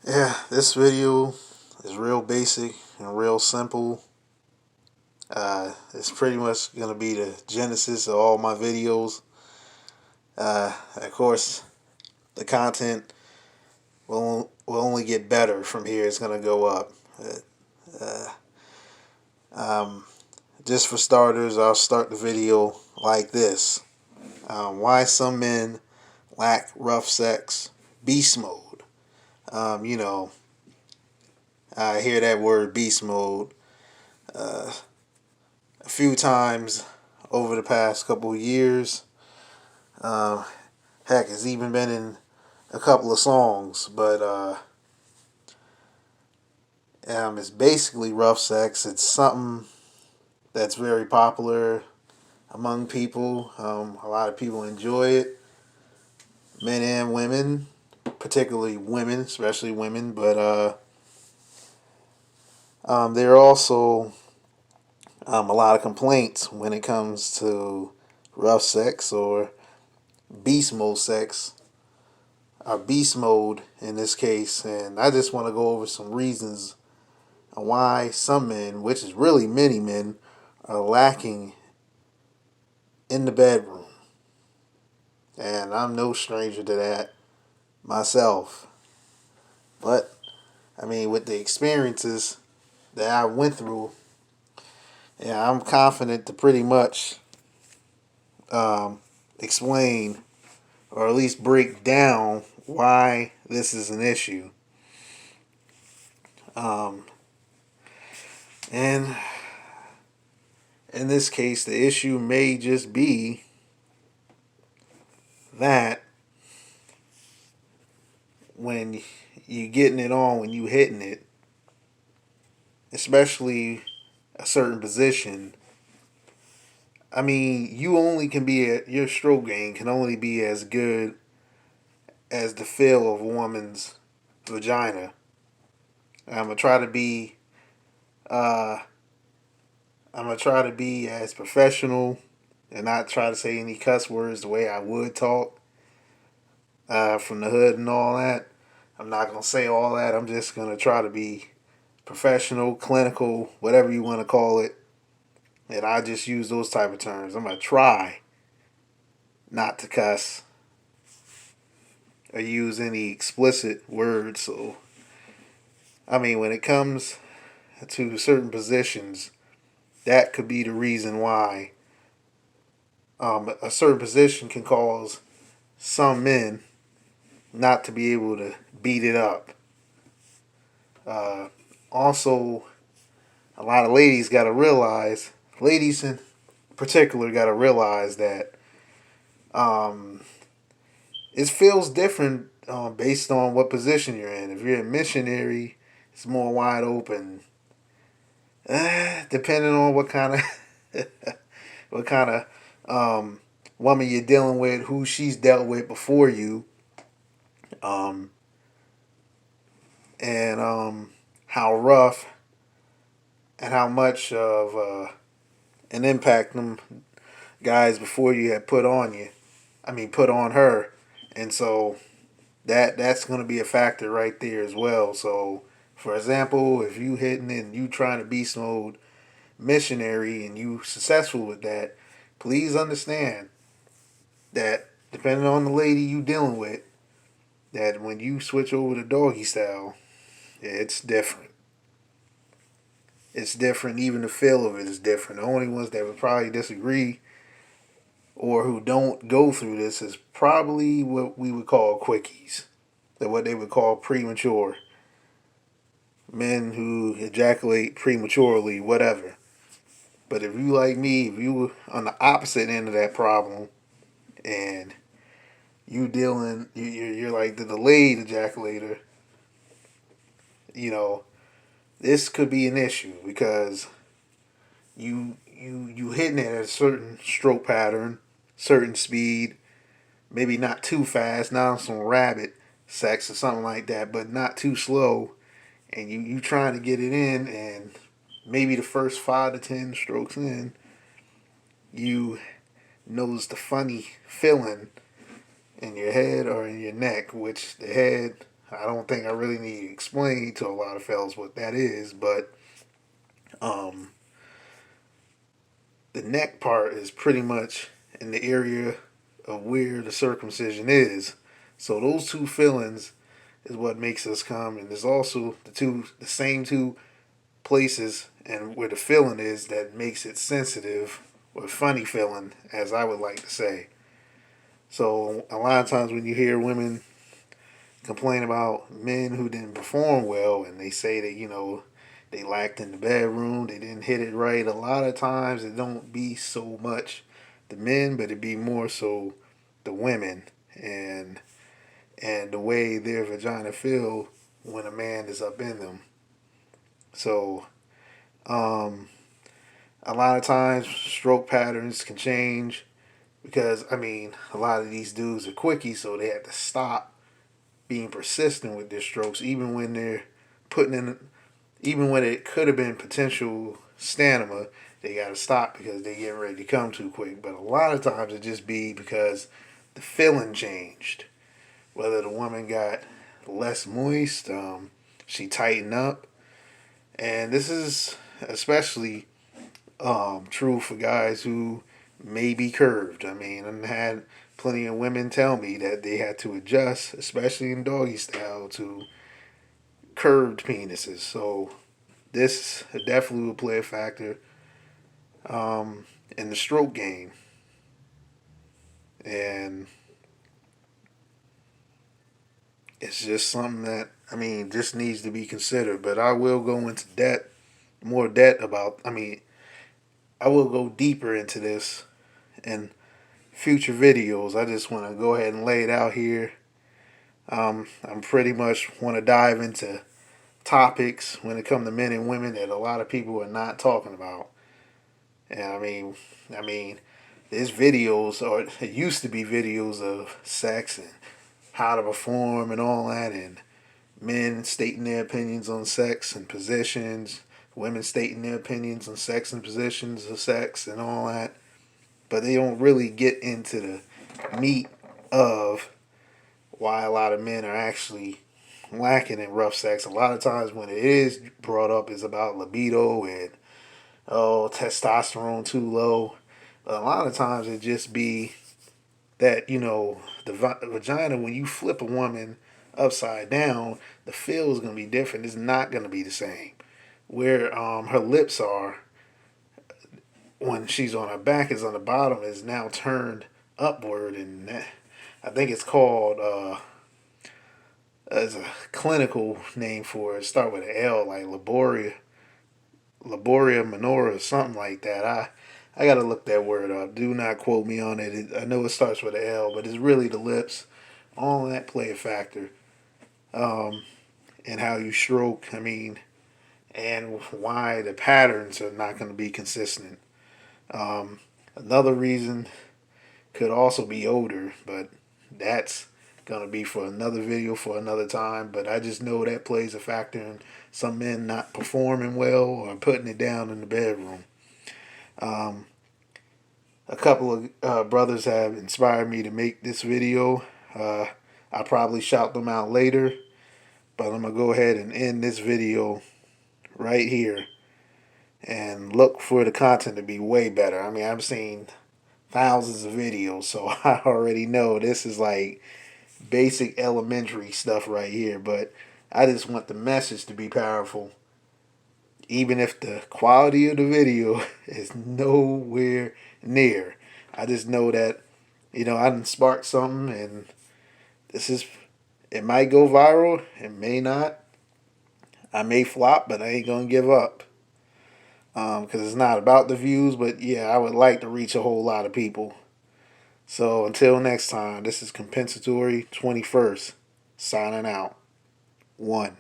Yeah, this video is real basic and real simple. It's pretty much going to be the genesis of all my videos. Of course, the content will only get better from here. It's going to go up. Uh, um, just for starters, I'll start the video like this. Why some men lack rough sex, beast mode. Um, you know, I hear that word beast mode uh, a few times over the past couple of years. Uh, Heck, it's even been in a couple of songs, but it's basically rough sex. It's something that's very popular among people. A lot of people enjoy it, men and women, particularly women, especially women. But there are also a lot of complaints when it comes to rough sex or beast mode sex, or beast mode in this case. And I just want to go over some reasons why some men, which is really many men, are lacking in the bedroom. And I'm no stranger to that myself. But, I mean, with the experiences that I went through, yeah, I'm confident to pretty much explain or at least break down why this is an issue. Um, and in this case, the issue may just be that when you getting it on, when you hitting it, especially a certain position, I mean, you only can be at your stroke game can only be as good as the feel of a woman's vagina. I'm gonna try to be, uh, I'm gonna try to be as professional and not try to say any cuss words the way I would talk from the hood and all that. I'm not gonna say all that. I'm just gonna try to be professional, clinical, whatever you want to call it. And I just use those type of terms. I'm gonna try not to cuss or use any explicit words. So, I mean, when it comes to certain positions, that could be the reason why a certain position can cause some men not to be able to beat it up. Uh, Also, a lot of ladies got to realize, ladies in particular, got to realize that um, it feels different based on what position you're in. If you're a missionary, it's more wide open. Depending on what kind of what kind of woman you're dealing with, who she's dealt with before you, um, and how rough and how much of an impact them guys before you had put on you. I mean, put on her, and so that's going to be a factor right there as well. So, for example, if you hitting and you trying to beast mode missionary and you successful with that, please understand that depending on the lady you dealing with, that when you switch over to doggy style, it's different. It's different. Even the feel of it is different. The only ones that would probably disagree or who don't go through this is probably what we would call quickies, or what they would call premature men who ejaculate prematurely, whatever. But if you like me, if you were on the opposite end of that problem and you're like the delayed ejaculator, you know, this could be an issue because you hitting it at a certain stroke pattern, certain speed, maybe not too fast, not on some rabbit sex or something like that, but not too slow, and you trying to get it in, and maybe the first 5 to 10 strokes in, you notice the funny feeling in your head or in your neck, which the head I don't think I really need to explain to a lot of fellas what that is, but um, the neck part is pretty much in the area of where the circumcision is. So those two fillings is what makes us come, and there's also the same two places and where the filling is that makes it sensitive or funny feeling, as I would like to say. So a lot of times when you hear women complain about men who didn't perform well, and they say that they lacked in the bedroom, they didn't hit it right. A lot of times it don't be so much the men, but it be more so the women and the way their vagina feel when a man is up in them. So um, a lot of times stroke patterns can change because a lot of these dudes are quickies, so they have to stop being persistent with their strokes, even when they're putting in, even when it could have been potential stamina, they got to stop because they getting ready to come too quick. But a lot of times it just be because the feeling changed. Whether the woman got less moist, she tightened up, and this is especially true for guys who may be curved. I've had plenty of women tell me that they had to adjust, especially in doggy style, to curved penises. So this definitely will play a factor in the stroke game, and it's just something that just needs to be considered. But I will go into more depth about. I will go deeper into this in future videos. I just want to go ahead and lay it out here. I'm pretty much want to dive into topics when it comes to men and women that a lot of people are not talking about. And I mean, there's videos, or it used to be videos of sex and how to perform and all that, and men stating their opinions on sex and positions, women stating their opinions on sex and positions of sex and all that. But they don't really get into the meat of why a lot of men are actually lacking in rough sex. A lot of times when it is brought up, is about libido and testosterone too low. But a lot of times it just be that the vagina, when you flip a woman upside down, the feel is going to be different. It's not going to be the same. Where her lips are when she's on her back is on the bottom is now turned upward, and I think it's called as a clinical name for it. Start with an L, like laboria minora, or something like that. I gotta look that word up. Do not quote me on it. I know it starts with an L, but it's really the lips. All that play a factor, and how you stroke. And why the patterns are not going to be consistent. Another reason could also be odor, but that's gonna be for another video for another time. But I just know that plays a factor in some men not performing well or putting it down in the bedroom. Um, a couple of brothers have inspired me to make this video. I'll probably shout them out later, but I'm gonna go ahead and end this video right here and look for the content to be way better. I've seen thousands of videos, so I already know this is like basic elementary stuff right here. But I just want the message to be powerful, even if the quality of the video is nowhere near. I just know that I done sparked something, and this is it might go viral, it may not. I may flop, but I ain't gonna give up. Because it's not about the views, but yeah, I would like to reach a whole lot of people. So until next time, this is Compensatory 21st, signing out. 1.